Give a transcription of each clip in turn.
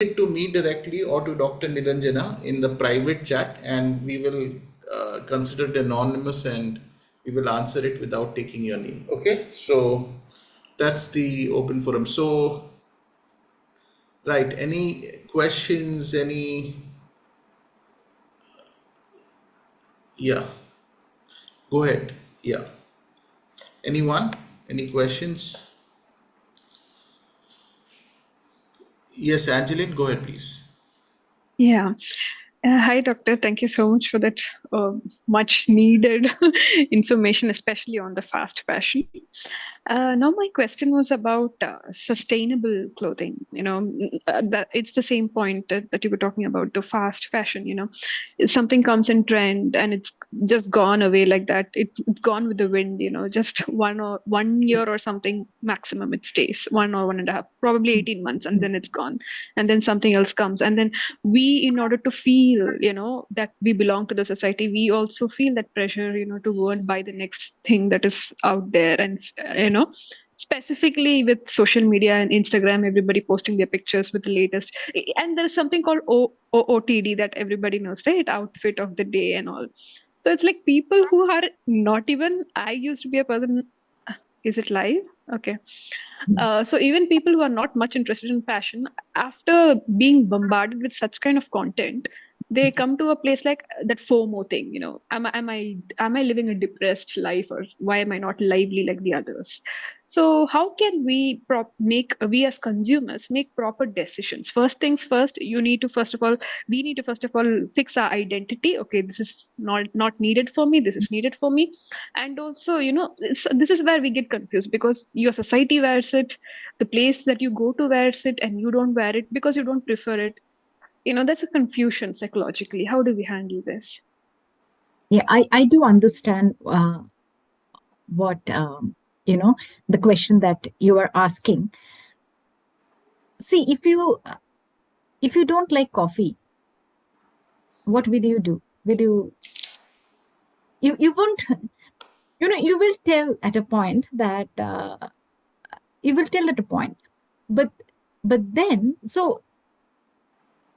it to me directly or to Dr. Niranjana in the private chat, and we will consider it anonymous, and we will answer it without taking your name. Okay, so that's the open forum. So, right, any questions? Any, yeah, go ahead. Yeah, anyone? Any questions? Yes, Angeline, go ahead, please. Yeah. Hi, doctor. Thank you so much for that much needed information, especially on the fast fashion. Now, my question was about sustainable clothing. That it's the same point that you were talking about, the fast fashion. If something comes in trend and it's just gone away like that. It's gone with the wind. Just 1 year or something maximum it stays, 1 or 1.5, probably 18 months, and then it's gone, and then something else comes, and then we, in order to feel that we belong to the society, we also feel that pressure to go and buy the next thing that is out there. And specifically with social media and Instagram, everybody posting their pictures with the latest. And there's something called OOTD that everybody knows, right? Outfit of the day and all. So it's like people who are not even, I used to be a person. Is it live? Okay. So even people who are not much interested in fashion, after being bombarded with such kind of content, they come to a place like that FOMO thing. Am I living a depressed life, or why am I not lively like the others? So how can we we as consumers make proper decisions? First things first, we need to first of all fix our identity. Okay, this is not needed for me. This is needed for me. And also, this is where we get confused, because your society wears it, the place that you go to wears it, and you don't wear it because you don't prefer it. There's a confusion psychologically. How do we handle this? Yeah, I do understand what, the question that you are asking. See, if you don't like coffee, what will you do? You won't, you will tell at a point that, you will tell at a point, but then, so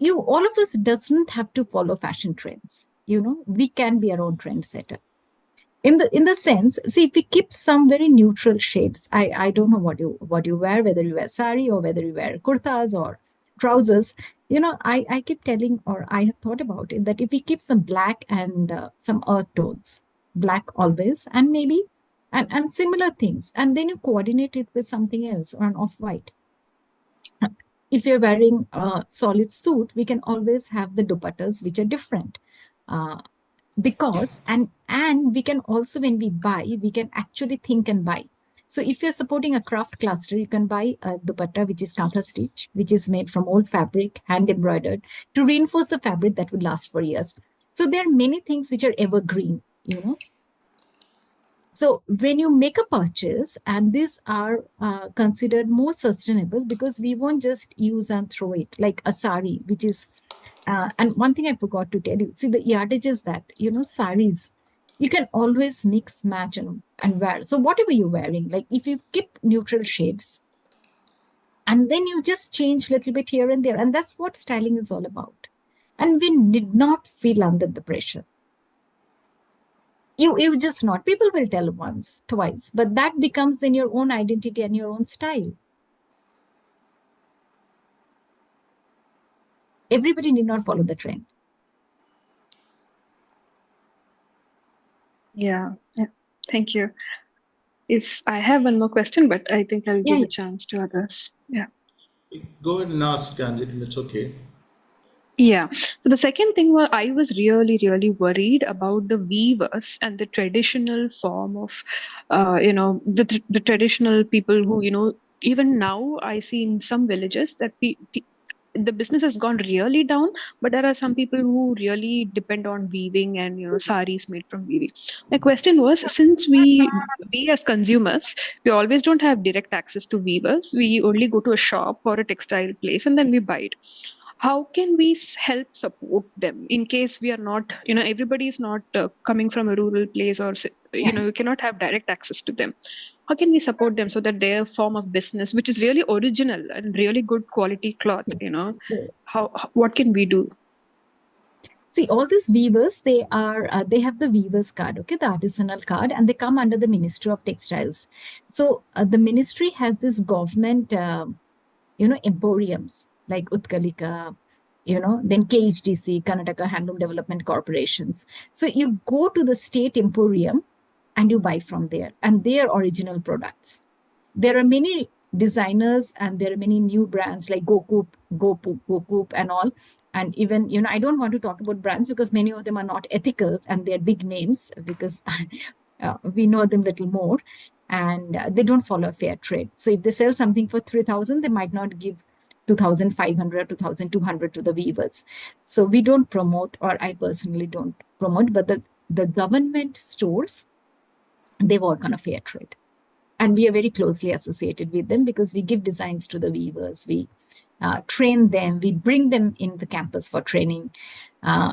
all of us doesn't have to follow fashion trends. We can be our own trendsetter. In the sense, see, if we keep some very neutral shades, I don't know what you wear, whether you wear sari or whether you wear kurtas or trousers. I keep telling, or I have thought about it, that if we keep some black and some earth tones, black always, and maybe and similar things, and then you coordinate it with something else, or an off-white. If you're wearing a solid suit, we can always have the dupattas which are different. Because and we can also, when we buy, we can actually think and buy. So if you're supporting a craft cluster, you can buy a dupatta which is kantha stitch, which is made from old fabric, hand embroidered, to reinforce the fabric that will last for years. So there are many things which are evergreen. So when you make a purchase, and these are considered more sustainable, because we won't just use and throw it, like a sari, which is, and one thing I forgot to tell you, see, the yardage is that, saris, you can always mix, match, and wear. So whatever you're wearing, like if you keep neutral shades, and then you just change a little bit here and there, and that's what styling is all about. And we did not feel under the pressure. You just not, people will tell once, twice, but that becomes then your own identity and your own style. Everybody need not follow the trend. Yeah. Thank you. If I have one more question, but I think I'll give a chance to others. Yeah. Go ahead and ask, Angeline. It's okay. Yeah. So the second thing was, I was really, really worried about the weavers and the traditional form of, the traditional people who, even now I see in some villages that the business has gone really down, but there are some people who really depend on weaving and saris made from weaving. My question was, since we as consumers, we always don't have direct access to weavers, we only go to a shop or a textile place and then we buy it. How can we help support them in case we are not, everybody is not coming from a rural place, or you cannot have direct access to them? how can we support them so that their form of business, which is really original and really good quality cloth, So, what can we do? see, all these weavers, they have the weavers card, okay, the artisanal card, and they come under the Ministry of Textiles. So the ministry has this government, emporiums like Utkalika, then KHDC, Karnataka Handloom Development Corporations. So you go to the state emporium and you buy from there, and their original products. There are many designers and there are many new brands like Gokoop and all. And even, I don't want to talk about brands because many of them are not ethical and they're big names because we know them little more, and they don't follow fair trade. So if they sell something for 3,000, they might not give 2,500, 2,200 to the weavers. So we don't promote, or I personally don't promote, but the government stores, they work on a fair trade. And we are very closely associated with them because we give designs to the weavers. We train them. We bring them in the campus for training.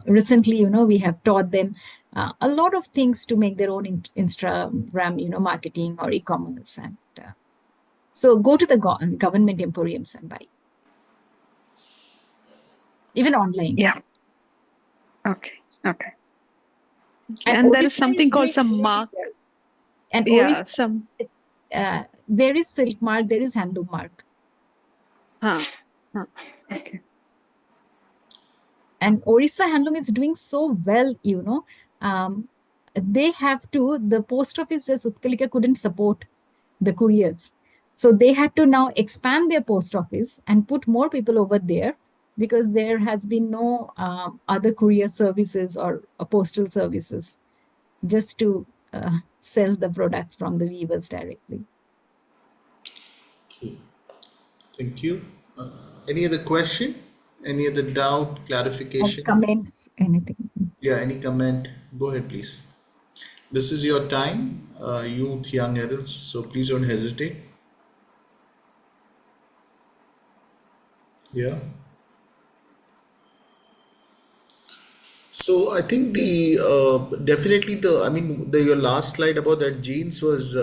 Recently, we have taught them a lot of things to make their own Instagram, marketing or e-commerce. And so go to the government emporiums and buy. Even online. Yeah. Okay. And there is something called some mark. And Yeah, there is Silk Mark, there is Handloom Mark. Okay. And Orissa Handloom is doing so well, they have to, the post office as Utkalika couldn't support the couriers. So they had to now expand their post office and put more people over there because there has been no other courier services or postal services just to sell the products from the weavers directly. Thank you. Any other question? Any other doubt, clarification? Comments, anything? Yeah, any comment? Go ahead, please. This is your time, youth, young adults, so please don't hesitate. Yeah. So I think your last slide about that jeans was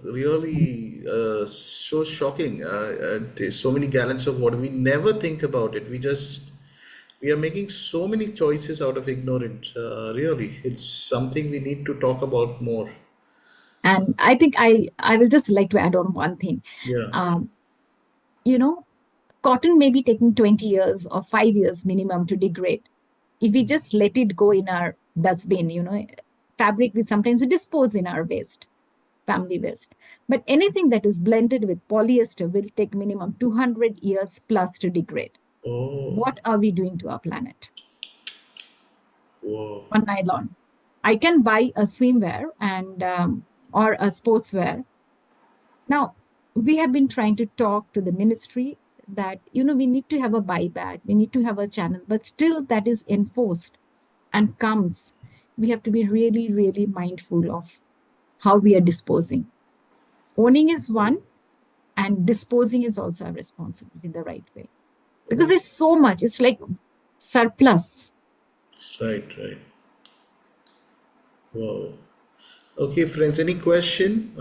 really so shocking. There's so many gallons of water. We never think about it. We are making so many choices out of ignorance. Really, it's something we need to talk about more. And I think I will just like to add on one thing. Yeah. Cotton may be taking 20 years or 5 years minimum to degrade. If we just let it go in our dustbin, fabric we sometimes dispose in our waste, family waste. But anything that is blended with polyester will take minimum 200 years plus to degrade. Oh, What are we doing to our planet? whoa. On nylon. I can buy a swimwear and or a sportswear. Now, we have been trying to talk to the ministry that, we need to have a buyback, we need to have a channel, but still that is enforced and comes. We have to be really, really mindful of how we are disposing. Owning is one, and disposing is also a responsibility in the right way. Because there's so much, it's like surplus. Right. Wow. Okay, friends, any question?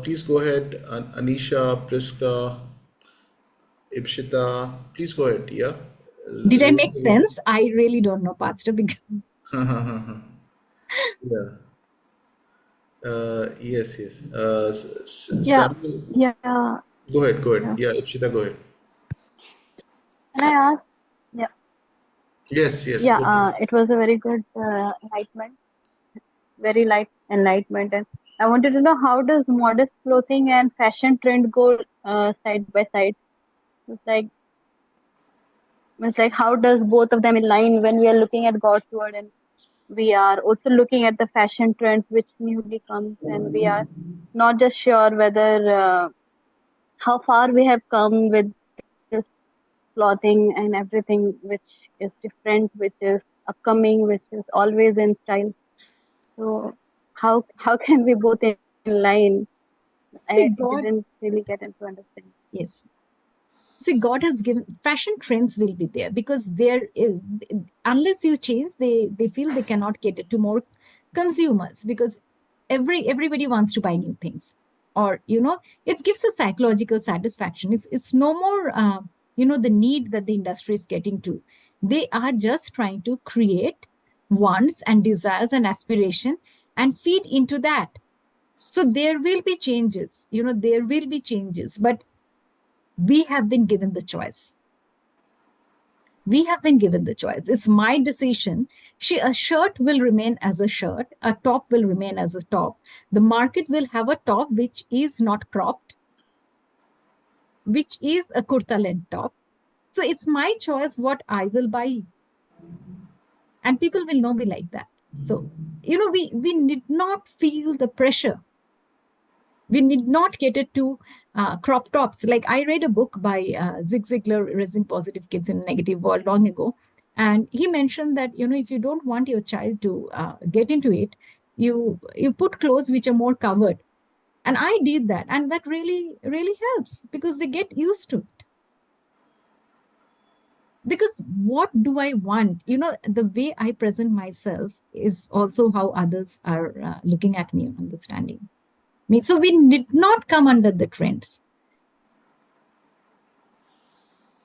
Please go ahead. Anisha, Priska, Ipshita, please go ahead. Yeah. Did I make sense? I really don't know, Pastor. Because Yeah. Yes. Yeah, Samuel, yeah. go ahead. Yeah. Yeah, Ipshita, go ahead. Can I ask? Yeah, Yes, yeah. go ahead. It was a very good enlightenment, very light enlightenment, and I wanted to know how does modest clothing and fashion trend go side by side? It's like how does both of them align when we are looking at God's word and we are also looking at the fashion trends which newly comes, and we are not just sure whether how far we have come with this clothing and everything which is different, which is upcoming, which is always in style. So how can we both in line? I God, didn't really get into understanding. yes. See, God has given fashion trends will be there because there is, unless you change, they feel they cannot cater to more consumers because everybody wants to buy new things. or it gives a psychological satisfaction. It's no more the need that the industry is getting to. They are just trying to create wants and desires and aspiration and feed into that. So there will be changes, there will be changes, but we have been given the choice. We have been given the choice. It's my decision. A shirt will remain as a shirt. A top will remain as a top. The market will have a top which is not cropped, which is a kurta length top. So it's my choice what I will buy. And people will know me like that. So, we need not feel the pressure. We need not get it to crop tops. Like I read a book by Zig Ziglar, Raising Positive Kids in a Negative World, long ago. And he mentioned that, if you don't want your child to get into it, you put clothes which are more covered. And I did that. And that really, really helps because they get used to it. Because what do I want? The way I present myself is also how others are looking at me and understanding me. So we need not come under the trends.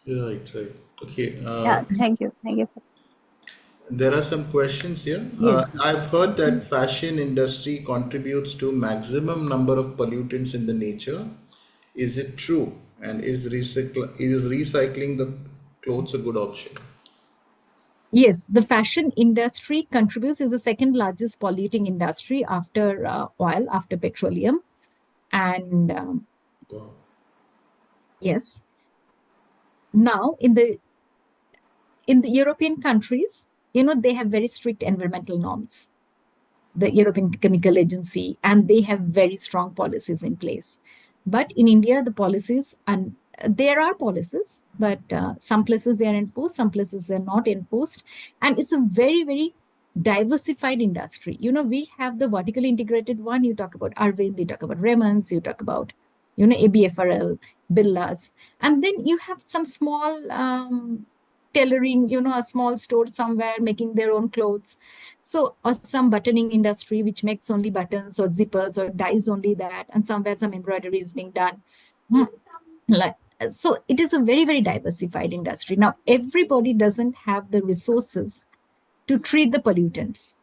Right. Okay. Yeah, thank you. Thank you. There are some questions here. Yes. I've heard that fashion industry contributes to maximum number of pollutants in the nature. Is it true? And is recycling the clothes a good option? Yes, the fashion industry contributes is the second largest polluting industry after oil, after petroleum. And Wow. yes, now in the European countries, they have very strict environmental norms, the European Chemical Agency, and they have very strong policies in place. But in India, the policies, and there are policies, but some places they are enforced, some places they're not enforced. And it's a very, very diversified industry. We have the vertically integrated one. You talk about Arvind, you talk about Raymond's, you talk about, ABFRL, Birlas. And then you have some small tailoring, a small store somewhere making their own clothes. So, or some buttoning industry, which makes only buttons or zippers or dyes only that. And somewhere some embroidery is being done. So it is a very, very diversified industry. Now, everybody doesn't have the resources to treat the pollutants.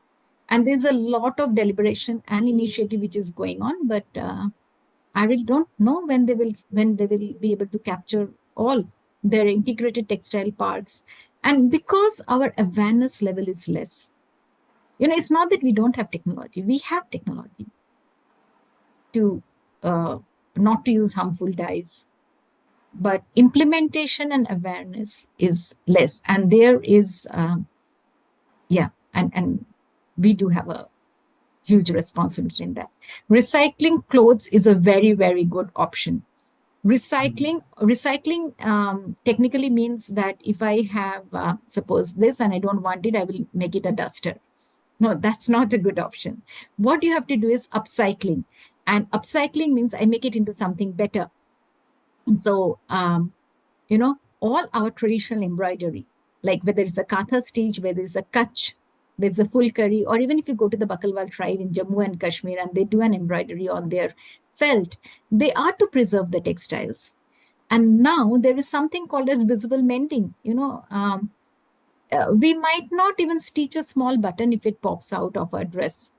And there's a lot of deliberation and initiative which is going on, but I really don't know when they will be able to capture all their integrated textile parks. And because our awareness level is less, it's not that we don't have technology. We have technology to not to use harmful dyes, but implementation and awareness is less. And there is, and we do have a huge responsibility in that. Recycling clothes is a very, very good option. Recycling technically means that if I have, suppose this and I don't want it, I will make it a duster. No, that's not a good option. What you have to do is upcycling. And upcycling means I make it into something better. And so, all our traditional embroidery, like whether it's a Katha stitch, whether it's a Kutch, whether it's a Fulkari, or even if you go to the Bakalwal tribe in Jammu and Kashmir and they do an embroidery on their felt, they are to preserve the textiles. And now there is something called as visible mending. We might not even stitch a small button if it pops out of our dress.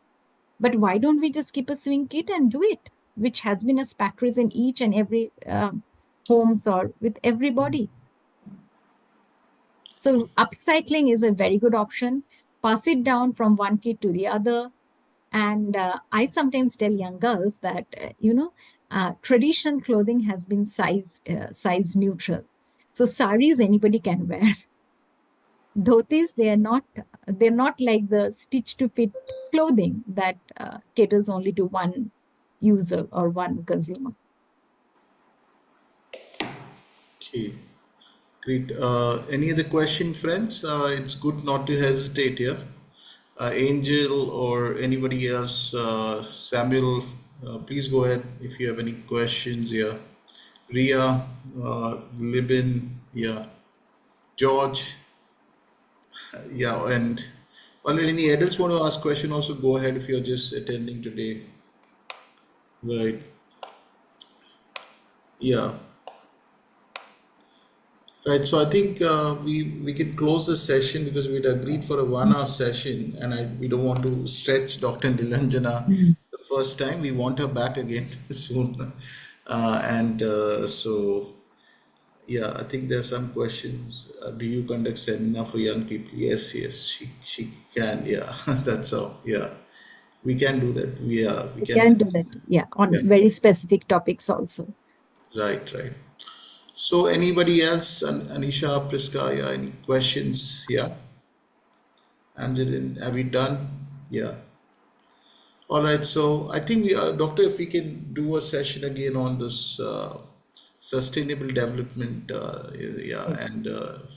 But why don't we just keep a sewing kit and do it, which has been as practice in each and every homes or with everybody. So upcycling is a very good option. Pass it down from one kid to the other. And I sometimes tell young girls that, traditional clothing has been size neutral. So saris anybody can wear. Dhotis, they're not like the stitch to fit clothing that caters only to one user or one consumer. Okay, great. Any other question, friends? It's good not to hesitate here. Angel or anybody else, Samuel, please go ahead if you have any questions here. Ria, Libin, yeah, George, yeah, and any adults want to ask question also go ahead if you're just attending today. Right. Yeah. Right, so I think we can close the session because we'd agreed for a 1 hour session, and we don't want to stretch Dr. Nilanjana Mm. the first time. We want her back again soon, and so yeah, I think there are some questions. Do you conduct seminar for young people? Yes, yes, she can. Yeah, that's how. Yeah, we can do that. We We can. can do that. Yeah, Yeah, on very specific topics also. right, right. So anybody else, Anisha, Priska, yeah, any questions? Yeah. Angeline, have you done? Yeah. All right. So I think doctor, if we can do a session again on this sustainable development, yeah, and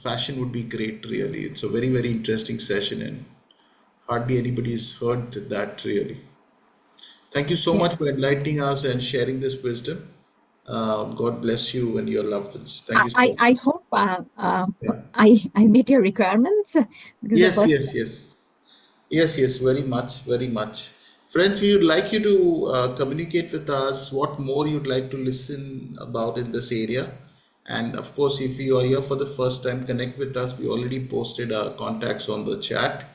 fashion would be great. Really, it's a very very interesting session, and hardly anybody's heard that really. Thank you so much Yes. for enlightening us and sharing this wisdom. God bless you and your loved ones. Thank you so I much. hope Yeah. I met your requirements because the Yes, first yes, yes. Yes, yes, very much, very much. Friends, we would like you to communicate with us what more you'd like to listen about in this area. And of course, if you are here for the first time, connect with us. We already posted our contacts on the chat,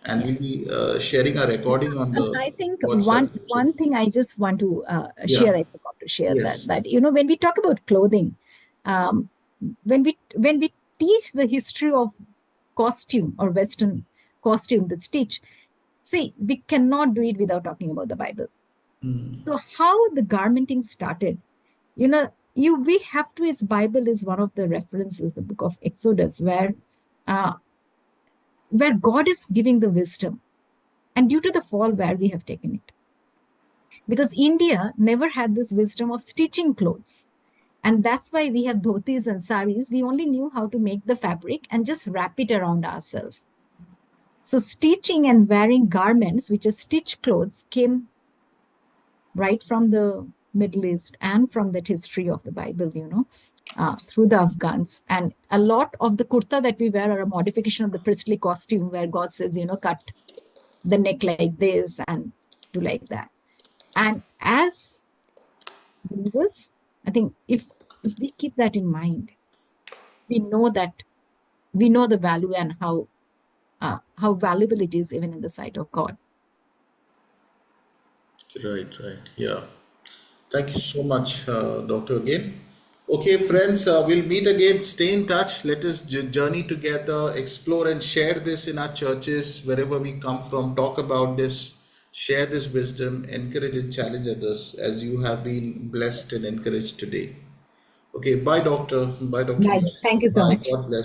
and we'll be sharing a recording on the I think WhatsApp group. So, one thing I just want to yeah, share, I forgot to share yes. that when we talk about clothing, um, when we teach the history of costume or Western costume, the stitch, see, we cannot do it without talking about the Bible. So how the garmenting started, we have to, his Bible is one of the references, the book of Exodus, uh, where God is giving the wisdom, and due to the fall, where we have taken it. Because India never had this wisdom of stitching clothes. And that's why we have dhotis and saris. We only knew how to make the fabric and just wrap it around ourselves. So stitching and wearing garments, which are stitched clothes, came right from the Middle East and from that history of the Bible, through the Afghans. And a lot of the kurta that we wear are a modification of the priestly costume, where God says, cut the neck like this and do like that. And as believers, I think if we keep that in mind, we know the value and how valuable it is even in the sight of God. Right, right. Yeah. Thank you so much, Doctor, again. Okay, friends, we'll meet again. Stay in touch. Let us journey together, explore and share this in our churches, wherever we come from. Talk about this, share this wisdom, encourage and challenge others as you have been blessed and encouraged today. Okay, bye, Doctor. Bye, Dr. Right. Nisi. Thank you so Bye. much. God bless.